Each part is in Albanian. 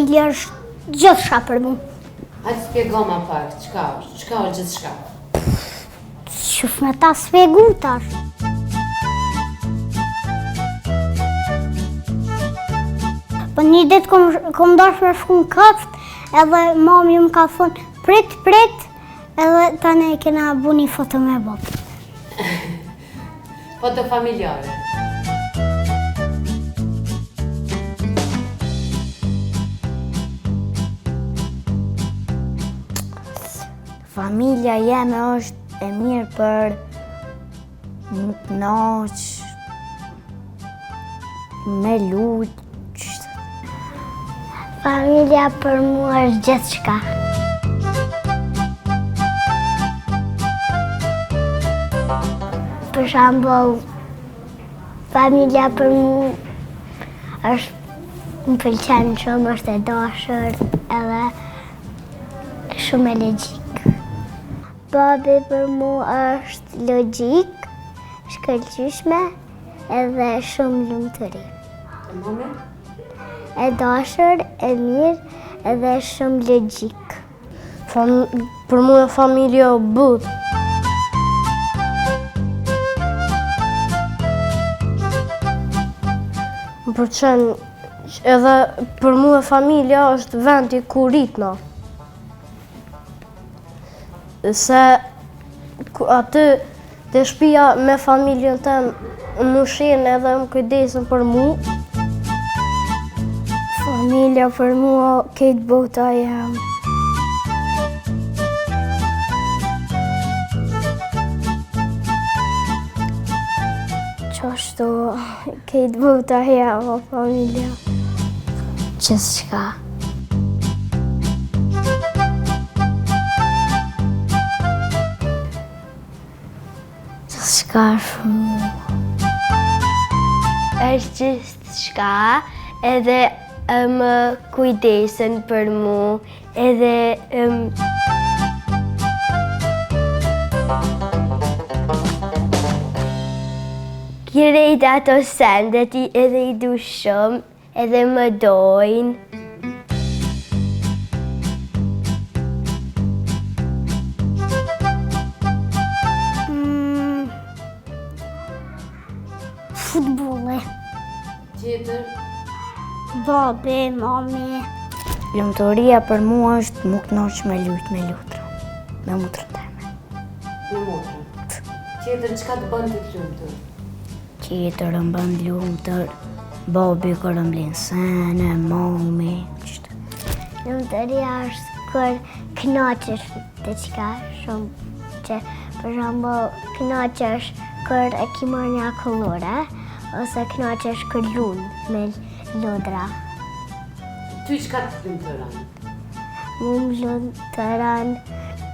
familja është gjithçka për mu. Hajde spjego ma pak, çka është gjithçka? Qëf me ta spjegu tash. Po një ditë kom dash me shku në kaft, edhe mami më ka thonë prit, edhe tani kena bu një foto me babë. Foto familjare. Familja jeme është e mirë për më të knaq, me luq. Familja për mua është gjithçka. Për shembull, familja për mua është më pëlqen shumë, është e dashur edhe shumë e logjik. Babi për mua është logjik, shkëlqyeshme edhe shumë lumturi. E mami? E dashur, e mirë edhe shumë logjik. Për mua familja o but. Më përqen edhe për mua familja është vendi ku rritna. Se aty të shtëpia me familjen tem më shenë edhe më kujdesen për mu. Familja për mua këtë bota jam. Qashtu këtë bota jam, o familja. Gjithçka. Gjithçka shumë. Është gjithçka edhe më kujdesen për mu, edhe krejt ato sendet edhe I du shumë, edhe më dojnë. Futbolli. Tjetër? Babi, mami. Lumturia për mua është më knaq me lujt me lutra, me mutrën teme. Me motrën. Tjetër, çka të bën ti të lumtur? Tjetër më bën lumtur, babi kur më blen sene, mami, kështu. Lumturia është kur knaqesh diçka shumë që për shembull knaqesh kur e ke marrë një kollore ose knaqesh kur lun me lodra. Ty çka të lumturon? Mu më lumturon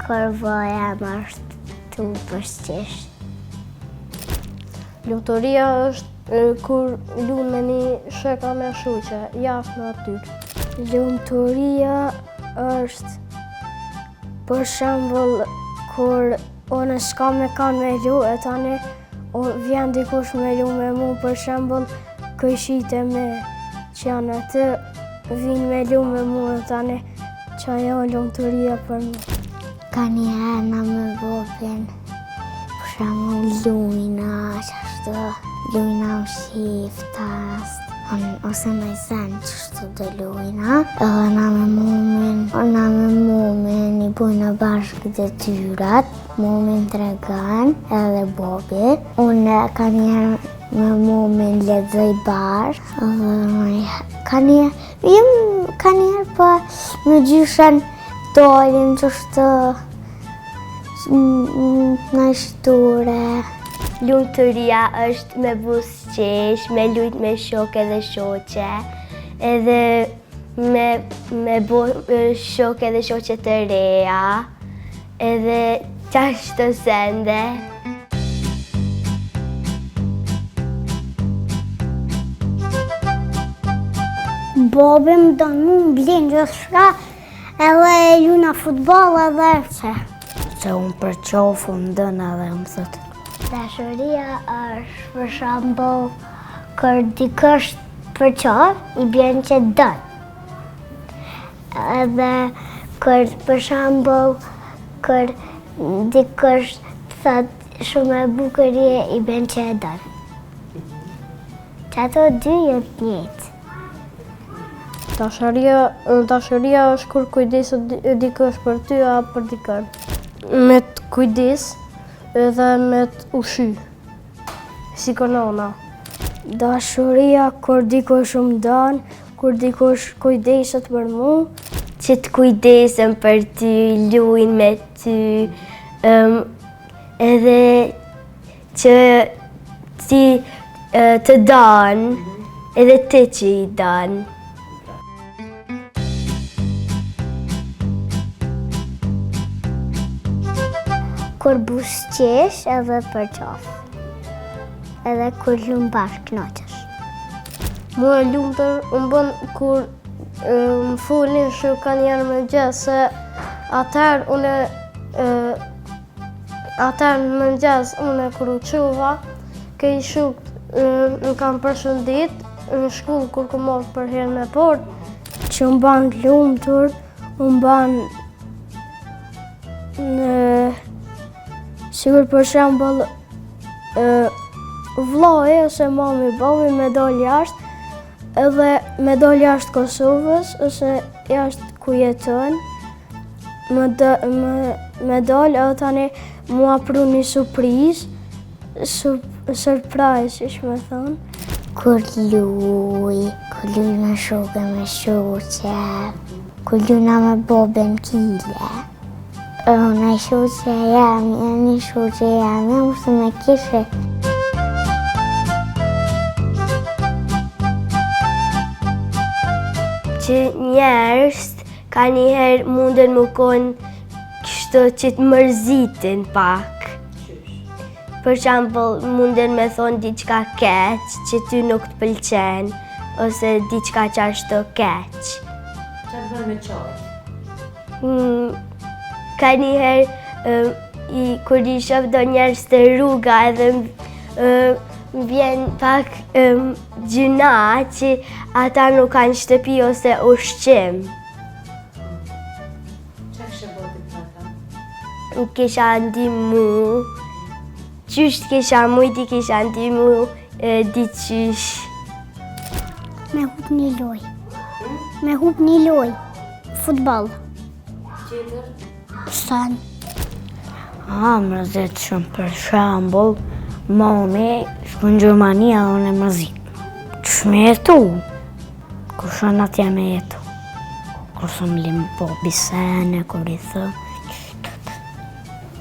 kur voja më është tu përshqesh. Lumturia është kur lun me një sheka me shuqe, jashtë në aty. Lumturia është për shembull kur unë s'ka me kanë me lu e tani vjen dikush me lu me mu, për shembull këshite me që janë aty vinë me lu me mu e tani që ajo lumturia për mu. Ka një herë na me bobin, për shembull lujna, qashtu, lujna u shiftas, ose me sen qështu do lujna, edhe na me mumin I bujna bashkë detyrat, mumin tregan edhe bobi. Unë ka njerë me mumin lexoj bashkë, edhe ka njerë po me gjyshen dolim qështu në shture. Lumturia është me busqesh, me lujt me shoke dhe shoqe, edhe me bo shoke dhe shoqe të reja, edhe qashtu sende. Bobi më donë mu më blinë gjithçka, edhe luna futbol edhe se. Se unë për qofu më dëna dhe më thëtë. Dashuria është për shembull kur dikush për qaf I bjen që dën. Edhe kur për shembull kur dikush thot shumë e bukur je i bën që e don. Që ato dy janë të njëjtë. Dashuria është kur kujdeset dikush për ty apo për dikën. Me të kujdes edhe me të ushy. Si konona. Dashuria kur dikush më don, kur dikush kujdeset për mua, që të kujdesen për ty, luajnë me ty, edhe që ti të dan, edhe ti që i dan. Kur buzëqesh edhe për qafë. Edhe kur lumë bashkë knoqesh. Mua lumëtër më bën kur më folin shuka njerë me gjesë, se atëherë në mëngjes unë kur u quva, këj shukë më kam përshëndit në shkullë kur ku mos për herë me port, që më ban lumëtër, më ban sigur për shembull vllai ose mami babi me dal jashtë, edhe me dal jashtë Kosovës ose jashtë ku jeton, me dal edhe tani mua pru një surprizë, surprise, ish me thonë. Kur luj me shokë me shoqe, kur lujna me babën kile. Unë e shoqe jam, një shoqe jam, mësë me kishe. Që njerëz ka njëherë munden më konë kështu që të mërzitin pak. Për shembull, munden me thonë diçka keq që ty nuk të pëlqen, ose diçka që ashtu keq. Qa të bërë me qajt? Ka njëherë kur i shoh do njerëz të rruga edhe më vjen pak gjyna që ata nuk kanë shtëpi ose ushqim. Qa kështë bëti për ata? Më kisha ndihmu, qysht kisha mujti kisha ndihmu diqysh. Me hup një loj. Me hup një loj. Futbol. Qetër? Stan. Mërzit shumë për shembull, mami shkon në Gjermani edhe unë e mërzit. Qësh me jetu? Kur shon atje me jetu. Kur shon lim po bisene, kur i thë.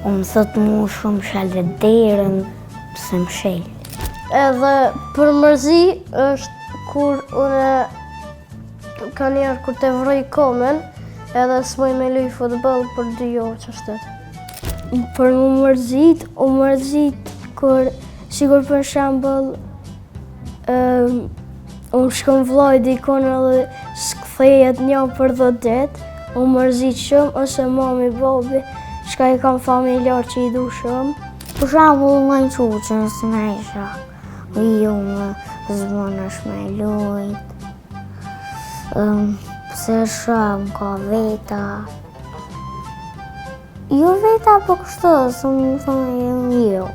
Unë thët mu shumë shalë derën, se më shel. Edhe për mërzi është kur unë ka njerë kur të vroj komen, edhe s'moj me luj futbol për 2 orë që shtet. Për më mërzit kur, sigur për shembull, unë shkon vllai dikon edhe s'kthehet një për 10 ditë, unë mërzit shumë, ose mami, babi, shka i kam familjar që i du shumë. Për shembull nga një quqën së në isha. Ju më zbon është me lujt. Pse shumë ka veta. Jo veta po kështu, së më thonë jo.